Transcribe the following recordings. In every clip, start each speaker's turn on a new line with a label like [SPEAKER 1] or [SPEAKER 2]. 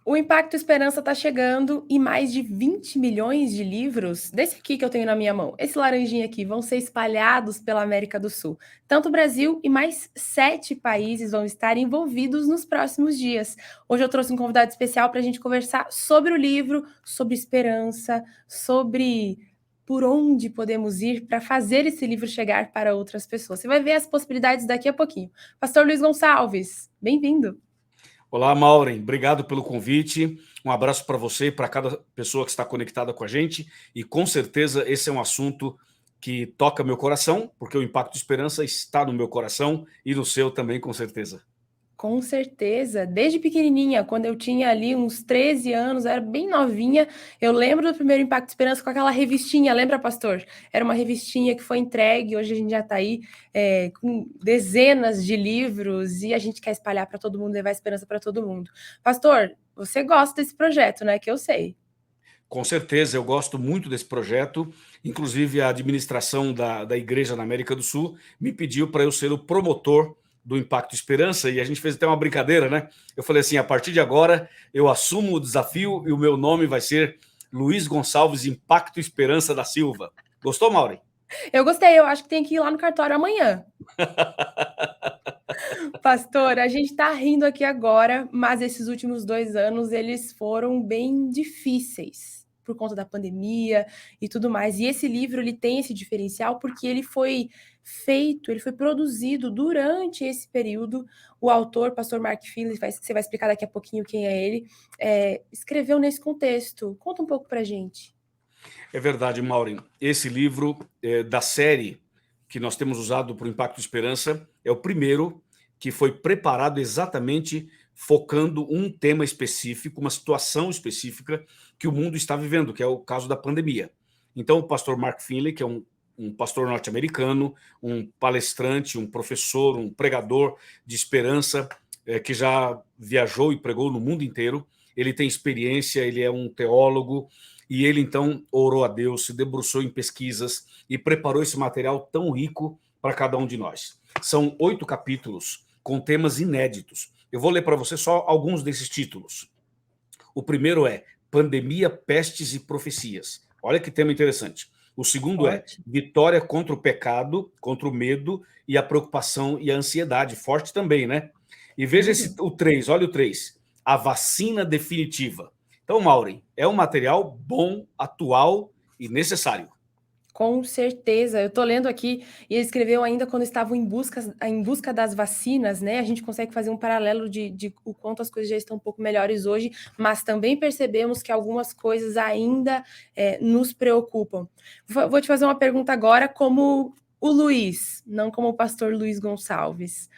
[SPEAKER 1] O Impacto Esperança está chegando e mais de 20 milhões de livros, desse aqui que eu tenho na minha mão, esse laranjinha aqui, vão ser espalhados pela América do Sul. Tanto o Brasil e mais 7 países vão estar envolvidos nos próximos dias. Hoje eu trouxe um convidado especial para a gente conversar sobre o livro, sobre esperança, sobre por onde podemos ir para fazer esse livro chegar para outras pessoas. Você vai ver as possibilidades daqui a pouquinho. Pastor Luiz Gonçalves, bem-vindo.
[SPEAKER 2] Olá, Maureen, obrigado pelo convite. Um abraço para você e para cada pessoa que está conectada com a gente. E com certeza esse é um assunto que toca meu coração, porque o Impacto Esperança está no meu coração e no seu também, com certeza.
[SPEAKER 1] Com certeza, desde pequenininha, quando eu tinha ali uns 13 anos, era bem novinha, eu lembro do primeiro Impacto Esperança com aquela revistinha, lembra, pastor? Era uma revistinha que foi entregue, hoje a gente já está aí com dezenas de livros e a gente quer espalhar para todo mundo, levar esperança para todo mundo. Pastor, você gosta desse projeto, né? Que eu sei.
[SPEAKER 2] Com certeza, eu gosto muito desse projeto. Inclusive, a administração da igreja na América do Sul me pediu para eu ser o promotor do Impacto Esperança, e a gente fez até uma brincadeira, né? Eu falei assim: a partir de agora, eu assumo o desafio e o meu nome vai ser Luiz Gonçalves Impacto Esperança da Silva. Gostou, Maureen?
[SPEAKER 1] Eu gostei, eu acho que tem que ir lá no cartório amanhã. Pastor, a gente está rindo aqui agora, mas esses últimos 2 anos eles foram bem difíceis por conta da pandemia e tudo mais. E esse livro ele tem esse diferencial porque ele foi feito, ele foi produzido durante esse período. O autor, Pastor Mark Finley, você vai explicar daqui a pouquinho quem é ele, escreveu nesse contexto. Conta um pouco para gente.
[SPEAKER 2] É verdade, Maureen. Esse livro da série que nós temos usado para o Impacto Esperança é o primeiro que foi preparado exatamente focando um tema específico, uma situação específica que o mundo está vivendo, que é o caso da pandemia. Então, o pastor Mark Finley, que é um pastor norte-americano, um palestrante, um professor, um pregador de esperança, que já viajou e pregou no mundo inteiro, ele tem experiência, ele é um teólogo, e ele então orou a Deus, se debruçou em pesquisas e preparou esse material tão rico para cada um de nós. São 8 capítulos com temas inéditos. Eu vou ler para você só alguns desses títulos. O primeiro é Pandemia, Pestes e Profecias. Olha que tema interessante. O segundo é
[SPEAKER 1] Forte.
[SPEAKER 2] Vitória contra o pecado, contra o medo e a preocupação e a ansiedade. Forte também, né? E veja o 3, olha o 3. A vacina definitiva. Então, Maureen, é um material bom, atual e necessário.
[SPEAKER 1] Com certeza, eu estou lendo aqui e ele escreveu ainda quando estavam em busca das vacinas, né? A gente consegue fazer um paralelo de o quanto as coisas já estão um pouco melhores hoje, mas também percebemos que algumas coisas ainda nos preocupam. Vou te fazer uma pergunta agora, como o Luiz, não como o pastor Luiz Gonçalves.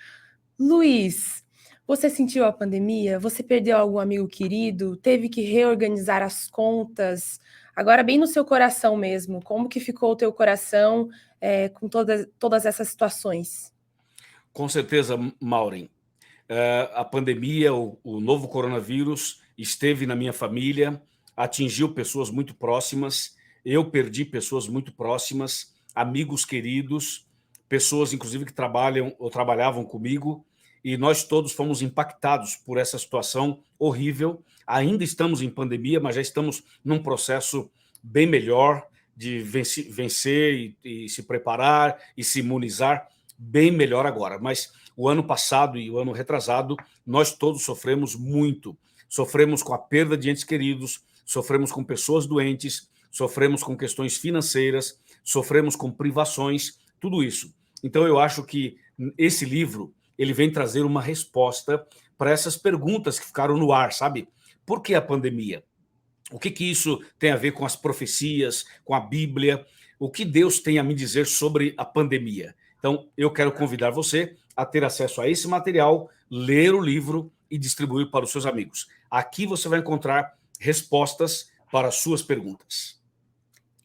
[SPEAKER 1] Luiz, você sentiu a pandemia? Você perdeu algum amigo querido? Teve que reorganizar as contas? Agora, bem no seu coração mesmo, como que ficou o teu coração com todas essas situações?
[SPEAKER 2] Com certeza, Maureen. A pandemia, o novo coronavírus esteve na minha família, atingiu pessoas muito próximas, eu perdi pessoas muito próximas, amigos queridos, pessoas inclusive que trabalham ou trabalhavam comigo, e nós todos fomos impactados por essa situação horrível. Ainda estamos em pandemia, mas já estamos num processo bem melhor de vencer e se preparar e se imunizar bem melhor agora. Mas o ano passado e o ano retrasado, nós todos sofremos muito. Sofremos com a perda de entes queridos, sofremos com pessoas doentes, sofremos com questões financeiras, sofremos com privações, tudo isso. Então eu acho que esse livro, ele vem trazer uma resposta para essas perguntas que ficaram no ar, sabe? Por que a pandemia? O que isso tem a ver com as profecias, com a Bíblia? O que Deus tem a me dizer sobre a pandemia? Então, eu quero convidar você a ter acesso a esse material, ler o livro e distribuir para os seus amigos. Aqui você vai encontrar respostas para as suas perguntas.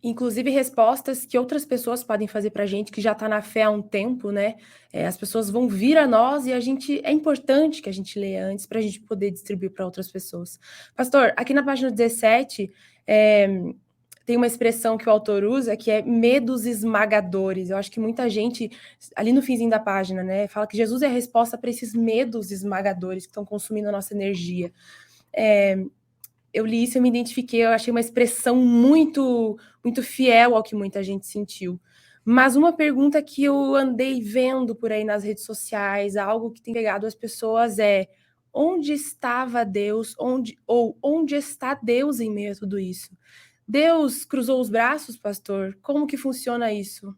[SPEAKER 1] Inclusive respostas que outras pessoas podem fazer para a gente, que já está na fé há um tempo, né? As pessoas vão vir a nós e é importante que a gente leia antes para a gente poder distribuir para outras pessoas. Pastor, aqui na página 17, tem uma expressão que o autor usa que é medos esmagadores. Eu acho que muita gente, ali no finzinho da página, né, fala que Jesus é a resposta para esses medos esmagadores que estão consumindo a nossa energia. Eu li isso, eu me identifiquei, eu achei uma expressão muito, muito fiel ao que muita gente sentiu. Mas uma pergunta que eu andei vendo por aí nas redes sociais, algo que tem pegado as pessoas é: onde estava Deus? Onde está Deus em meio a tudo isso? Deus cruzou os braços, pastor? Como que funciona isso?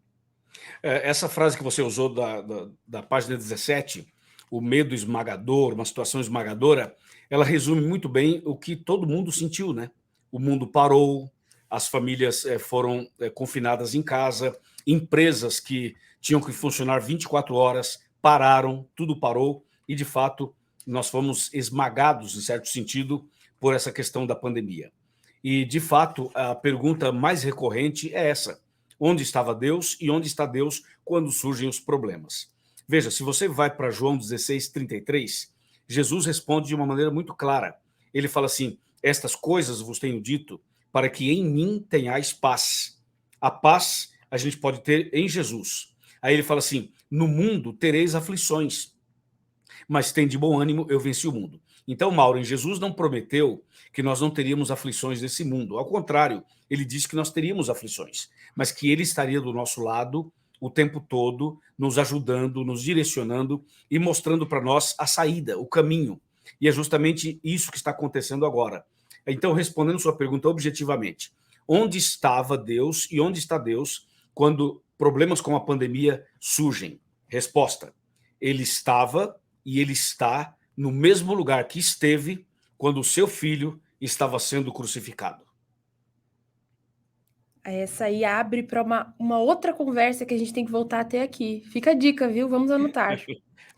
[SPEAKER 2] Essa frase que você usou da página 17, o medo esmagador, uma situação esmagadora, ela resume muito bem o que todo mundo sentiu, né? O mundo parou, as famílias foram confinadas em casa, empresas que tinham que funcionar 24 horas pararam, tudo parou e, de fato, nós fomos esmagados, em certo sentido, por essa questão da pandemia. E, de fato, a pergunta mais recorrente é essa: onde estava Deus e onde está Deus quando surgem os problemas? Veja, se você vai para João 16:33, Jesus responde de uma maneira muito clara. Ele fala assim: estas coisas vos tenho dito para que em mim tenhais paz. A paz a gente pode ter em Jesus. Aí ele fala assim: no mundo tereis aflições, mas tem de bom ânimo, eu venci o mundo. Então, Mauro, Jesus não prometeu que nós não teríamos aflições desse mundo. Ao contrário, ele disse que nós teríamos aflições, mas que ele estaria do nosso lado o tempo todo, nos ajudando, nos direcionando e mostrando para nós a saída, o caminho. E é justamente isso que está acontecendo agora. Então, respondendo sua pergunta objetivamente, onde estava Deus e onde está Deus quando problemas como a pandemia surgem? Resposta: ele estava e ele está no mesmo lugar que esteve quando o seu filho estava sendo crucificado.
[SPEAKER 1] Essa aí abre para uma outra conversa que a gente tem que voltar até aqui. Fica a dica, viu? Vamos anotar.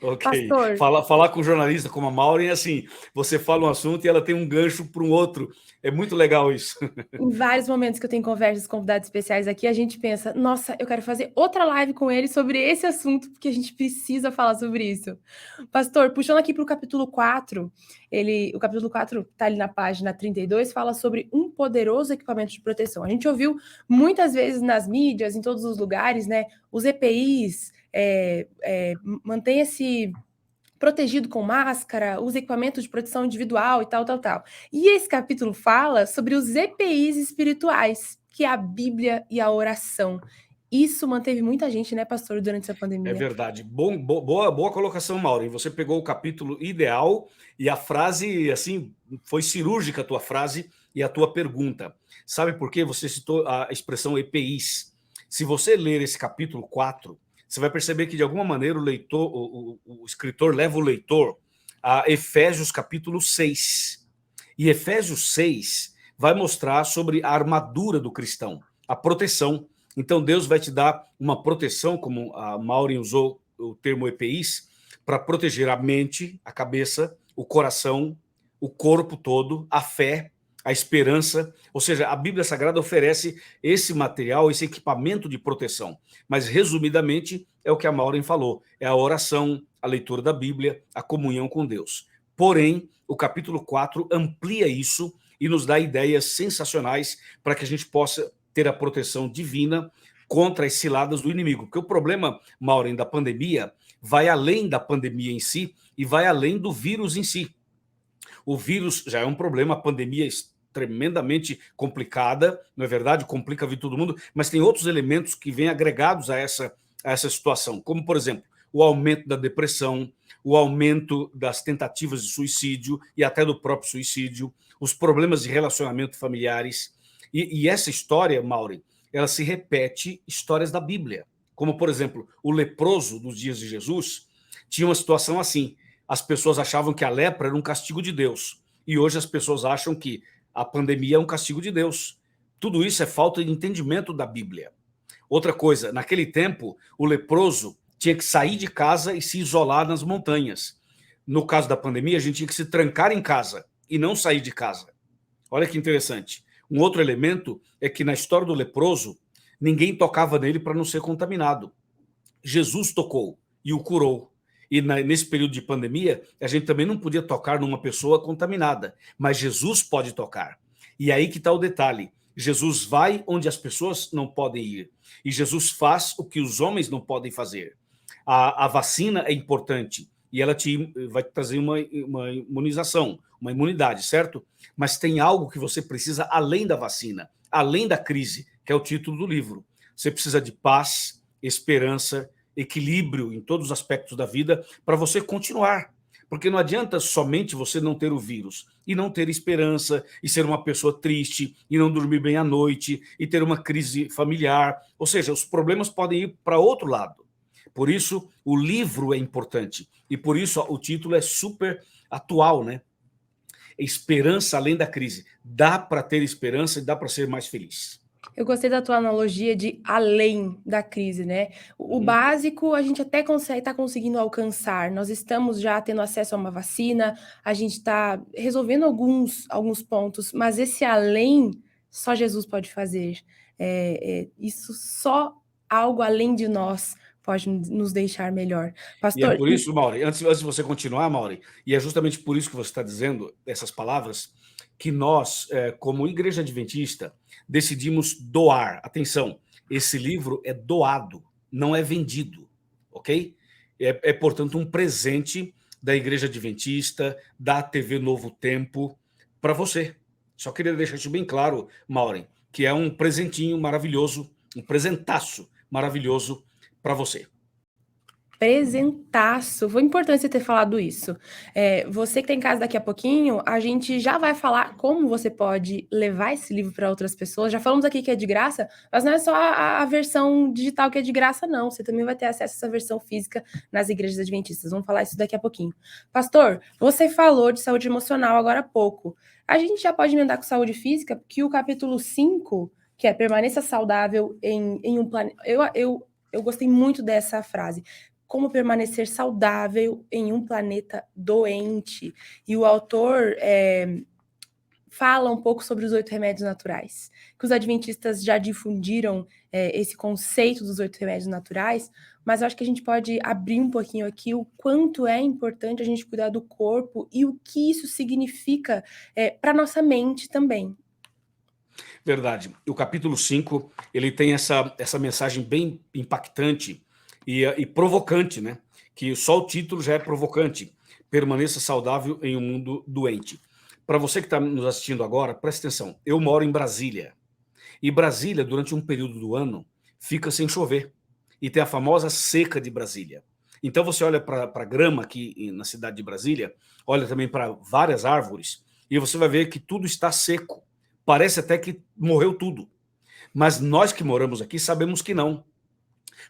[SPEAKER 2] Ok.
[SPEAKER 1] Pastor,
[SPEAKER 2] Falar com um jornalista como a Maureen é assim: você fala um assunto e ela tem um gancho para um outro. É muito legal isso.
[SPEAKER 1] em vários momentos que eu tenho conversas com convidados especiais aqui, a gente pensa: nossa, eu quero fazer outra live com ele sobre esse assunto, porque a gente precisa falar sobre isso. Pastor, puxando aqui para o capítulo 4, o capítulo 4 está ali na página 32, fala sobre um poderoso equipamento de proteção. A gente ouviu muitas vezes nas mídias, em todos os lugares, né? Os EPIs, mantenha-se protegido com máscara, os equipamentos de proteção individual e tal, tal, tal. E esse capítulo fala sobre os EPIs espirituais, que é a Bíblia e a oração. Isso manteve muita gente, né, pastor, durante essa
[SPEAKER 2] É
[SPEAKER 1] pandemia.
[SPEAKER 2] verdade. Boa colocação, Maureen. Você pegou o capítulo ideal e a frase, assim, foi cirúrgica a tua frase e a tua pergunta. Sabe por quê? Você citou a expressão EPIs. Se você ler esse capítulo 4, você vai perceber que, de alguma maneira, o escritor leva o leitor a Efésios capítulo 6. E Efésios 6 vai mostrar sobre a armadura do cristão, a proteção. Então Deus vai te dar uma proteção, como a Maureen usou o termo EPIs, para proteger a mente, a cabeça, o coração, o corpo todo, a fé, a esperança. Ou seja, a Bíblia Sagrada oferece esse material, esse equipamento de proteção. Mas, resumidamente, é o que a Maureen falou: é a oração, a leitura da Bíblia, a comunhão com Deus. Porém, o capítulo 4 amplia isso e nos dá ideias sensacionais para que a gente possa ter a proteção divina contra as ciladas do inimigo. Porque o problema, Maureen, da pandemia vai além da pandemia em si e vai além do vírus em si. O vírus já é um problema, a pandemia é tremendamente complicada, não é verdade? Complica a vida de todo mundo, mas tem outros elementos que vêm agregados a essa situação, como, por exemplo, o aumento da depressão, o aumento das tentativas de suicídio e até do próprio suicídio, os problemas de relacionamento familiares. E essa história, Maureen, ela se repete histórias da Bíblia. Como, por exemplo, o leproso dos dias de Jesus tinha uma situação assim. As pessoas achavam que a lepra era um castigo de Deus. E hoje as pessoas acham que a pandemia é um castigo de Deus. Tudo isso é falta de entendimento da Bíblia. Outra coisa, naquele tempo, o leproso tinha que sair de casa e se isolar nas montanhas. No caso da pandemia, a gente tinha que se trancar em casa e não sair de casa. Olha que interessante. Um outro elemento é que na história do leproso, ninguém tocava nele para não ser contaminado. Jesus tocou e o curou. E nesse período de pandemia, a gente também não podia tocar numa pessoa contaminada, mas Jesus pode tocar. E aí que está o detalhe. Jesus vai onde as pessoas não podem ir. E Jesus faz o que os homens não podem fazer. A vacina é importante. e ela vai trazer uma imunização, uma imunidade, certo? Mas tem algo que você precisa além da vacina, além da crise, que é o título do livro. Você precisa de paz, esperança, equilíbrio em todos os aspectos da vida para você continuar. Porque não adianta somente você não ter o vírus e não ter esperança, e ser uma pessoa triste, e não dormir bem à noite, e ter uma crise familiar. Ou seja, os problemas podem ir para outro lado. Por isso, o livro é importante. E por isso o título é super atual, né? Esperança além da crise. Dá para ter esperança e dá para ser mais feliz.
[SPEAKER 1] Eu gostei da tua analogia de além da crise, né? O básico a gente até está conseguindo alcançar. Nós estamos já tendo acesso a uma vacina, a gente está resolvendo alguns pontos, mas esse além só Jesus pode fazer. Isso só algo além de nós pode nos deixar melhor.
[SPEAKER 2] E é
[SPEAKER 1] Pastor,
[SPEAKER 2] por isso, Mauri, antes de você continuar, Mauri, e é justamente por isso que você está dizendo essas palavras, que nós, como Igreja Adventista, decidimos doar. Atenção, esse livro é doado, não é vendido, ok? Portanto, um presente da Igreja Adventista, da TV Novo Tempo, para você. Só queria deixar isso bem claro, Maureen, que é um presentinho maravilhoso, um presentaço maravilhoso para você.
[SPEAKER 1] presentaço. Foi importante você ter falado isso. Você que tem em casa daqui a pouquinho, a gente já vai falar como você pode levar esse livro para outras pessoas. Já falamos aqui que é de graça, mas não é só a versão digital que é de graça, não. Você também vai ter acesso a essa versão física nas igrejas adventistas. Vamos falar isso daqui a pouquinho. Pastor, você falou de saúde emocional agora há pouco. A gente já pode emendar com saúde física, porque o capítulo 5, que é permaneça saudável em um planeta. Eu gostei muito dessa frase. Como permanecer saudável em um planeta doente. E o autor fala um pouco sobre os 8 remédios naturais, que os adventistas já difundiram esse conceito dos 8 remédios naturais, mas eu acho que a gente pode abrir um pouquinho aqui o quanto é importante a gente cuidar do corpo e o que isso significa para nossa mente também.
[SPEAKER 2] Verdade. O capítulo 5, ele tem essa mensagem bem impactante e provocante, né? Que só o título já é provocante. Permaneça saudável em um mundo doente. Para você que está nos assistindo agora, presta atenção. Eu moro em Brasília. E Brasília, durante um período do ano, fica sem chover. E tem a famosa seca de Brasília. Então você olha para a grama aqui na cidade de Brasília, olha também para várias árvores, e você vai ver que tudo está seco. Parece até que morreu tudo. Mas nós que moramos aqui sabemos que não.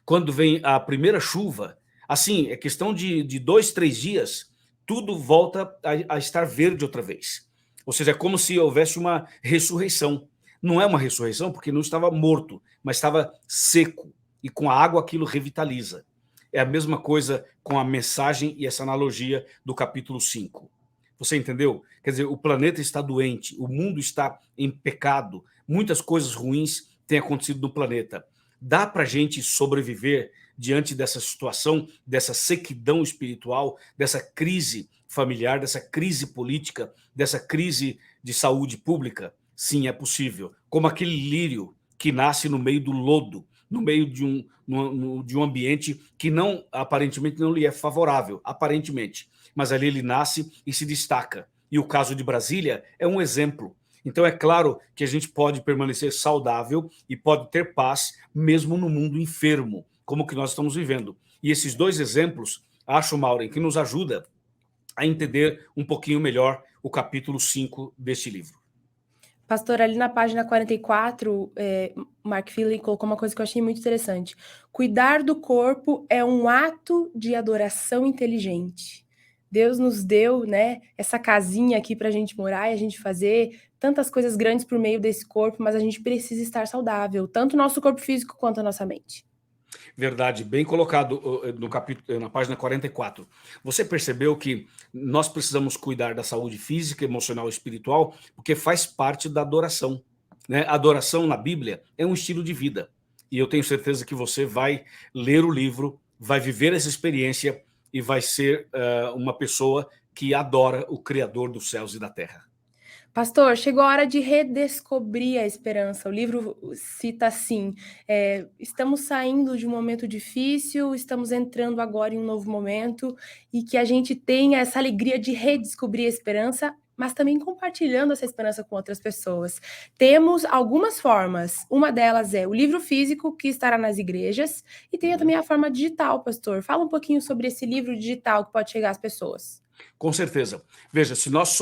[SPEAKER 2] Quando vem a primeira chuva, assim, é questão de 2, 3 dias, tudo volta a estar verde outra vez. Ou seja, é como se houvesse uma ressurreição. Não é uma ressurreição porque não estava morto, mas estava seco. E com a água aquilo revitaliza. É a mesma coisa com a mensagem e essa analogia do capítulo 5. Você entendeu? Quer dizer, o planeta está doente, o mundo está em pecado, muitas coisas ruins têm acontecido no planeta. Dá para a gente sobreviver diante dessa situação, dessa sequidão espiritual, dessa crise familiar, dessa crise política, dessa crise de saúde pública? Sim, é possível. Como aquele lírio que nasce no meio do lodo, no meio de um ambiente que não, aparentemente não lhe é favorável, aparentemente. Mas ali ele nasce e se destaca. E o caso de Brasília é um exemplo. Então é claro que a gente pode permanecer saudável e pode ter paz mesmo no mundo enfermo, como que nós estamos vivendo. E esses 2 exemplos, acho, Maureen, que nos ajuda a entender um pouquinho melhor o capítulo 5 deste livro.
[SPEAKER 1] Pastor, ali na página 44, Mark Finley colocou uma coisa que eu achei muito interessante. Cuidar do corpo é um ato de adoração inteligente. Deus nos deu, né, essa casinha aqui para a gente morar e a gente fazer tantas coisas grandes por meio desse corpo, mas a gente precisa estar saudável, tanto o nosso corpo físico quanto a nossa mente.
[SPEAKER 2] Verdade, bem colocado no capítulo, na página 44. Você percebeu que nós precisamos cuidar da saúde física, emocional e espiritual, porque faz parte da adoração, né? A adoração na Bíblia é um estilo de vida. E eu tenho certeza que você vai ler o livro, vai viver essa experiência e vai ser uma pessoa que adora o Criador dos céus e da terra.
[SPEAKER 1] Pastor, chegou a hora de redescobrir a esperança. O livro cita assim: estamos saindo de um momento difícil, estamos entrando agora em um novo momento, e que a gente tenha essa alegria de redescobrir a esperança, mas também compartilhando essa esperança com outras pessoas. Temos algumas formas. Uma delas é o livro físico, que estará nas igrejas, e tem também a forma digital, pastor. Fala um pouquinho sobre esse livro digital que pode chegar às pessoas.
[SPEAKER 2] Com certeza. Veja, se nós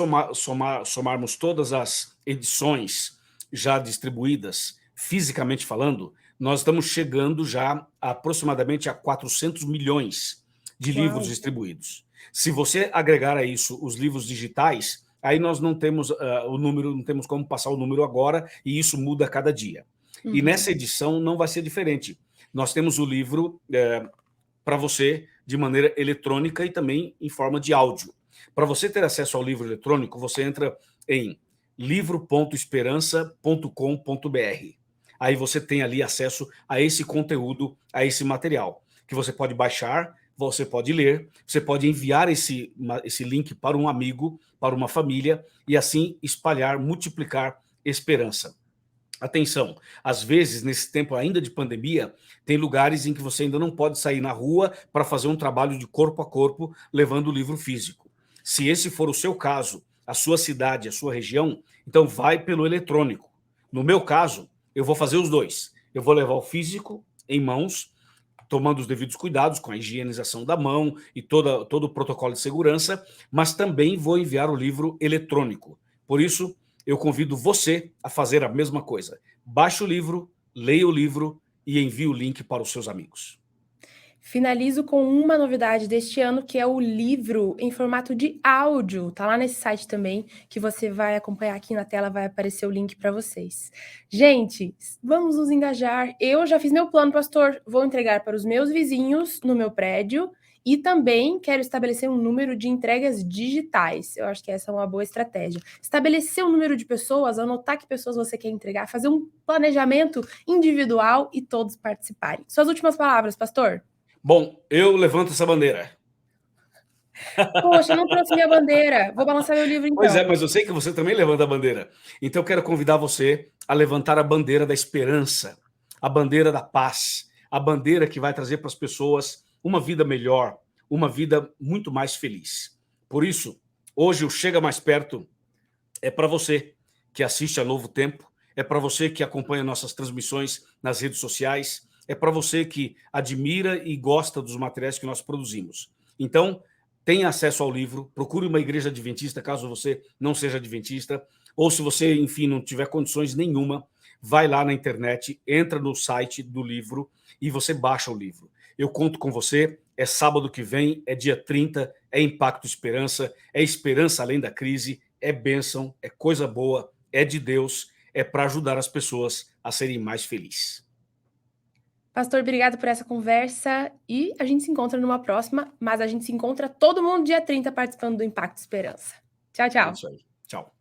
[SPEAKER 2] somarmos todas as edições já distribuídas, fisicamente falando, nós estamos chegando já aproximadamente a 400 milhões de livros
[SPEAKER 1] Uau!
[SPEAKER 2] distribuídos. Se você agregar a isso os livros digitais, aí nós não temos o número, não temos como passar o número agora, e isso muda a cada dia. E
[SPEAKER 1] Uhum.
[SPEAKER 2] nessa edição não vai ser diferente. Nós temos o livro para você de maneira eletrônica e também em forma de áudio. Para você ter acesso ao livro eletrônico, você entra em livro.esperança.com.br. Aí você tem ali acesso a esse conteúdo, a esse material, que você pode baixar, você pode ler, você pode enviar esse link para um amigo, para uma família, e assim espalhar, multiplicar esperança. Atenção, às vezes, nesse tempo ainda de pandemia, tem lugares em que você ainda não pode sair na rua para fazer um trabalho de corpo a corpo, levando o livro físico. Se esse for o seu caso, a sua cidade, a sua região, então vai pelo eletrônico. No meu caso, eu vou fazer os dois. Eu vou levar o físico em mãos, tomando os devidos cuidados com a higienização da mão e todo o protocolo de segurança, mas também vou enviar o livro eletrônico. Por isso, eu convido você a fazer a mesma coisa. Baixe o livro, leia o livro e envie o link para os seus amigos.
[SPEAKER 1] Finalizo com uma novidade deste ano, que é o livro em formato de áudio. Tá lá nesse site também, que você vai acompanhar aqui na tela, vai aparecer o link para vocês. Gente, vamos nos engajar. Eu já fiz meu plano, pastor. Vou entregar para os meus vizinhos no meu prédio e também quero estabelecer um número de entregas digitais. Eu acho que essa é uma boa estratégia. Estabelecer um número de pessoas, anotar que pessoas você quer entregar, fazer um planejamento individual e todos participarem. Suas últimas palavras, pastor?
[SPEAKER 2] Bom, eu levanto essa bandeira.
[SPEAKER 1] Poxa, eu não trouxe minha bandeira. Vou balançar meu livro
[SPEAKER 2] Pois é,
[SPEAKER 1] então.
[SPEAKER 2] mas eu sei que você também levanta a bandeira. Então eu quero convidar você a levantar a bandeira da esperança, a bandeira da paz, a bandeira que vai trazer para as pessoas uma vida melhor, uma vida muito mais feliz. Por isso, hoje o Chega Mais Perto é para você que assiste a Novo Tempo, é para você que acompanha nossas transmissões nas redes sociais, é para você que admira e gosta dos materiais que nós produzimos. Então, tenha acesso ao livro, procure uma igreja adventista, caso você não seja adventista, ou se você, enfim, não tiver condições nenhuma, vai lá na internet, entra no site do livro e você baixa o livro. Eu conto com você, é sábado que vem, é dia 30, é Impacto Esperança, é esperança além da crise, é bênção, é coisa boa, é de Deus, é para ajudar as pessoas a serem mais felizes.
[SPEAKER 1] Pastor, obrigado por essa conversa e a gente se encontra numa próxima, mas a gente se encontra todo mundo dia 30 participando do Impacto Esperança. Tchau,
[SPEAKER 2] É
[SPEAKER 1] tchau.
[SPEAKER 2] isso aí. Tchau.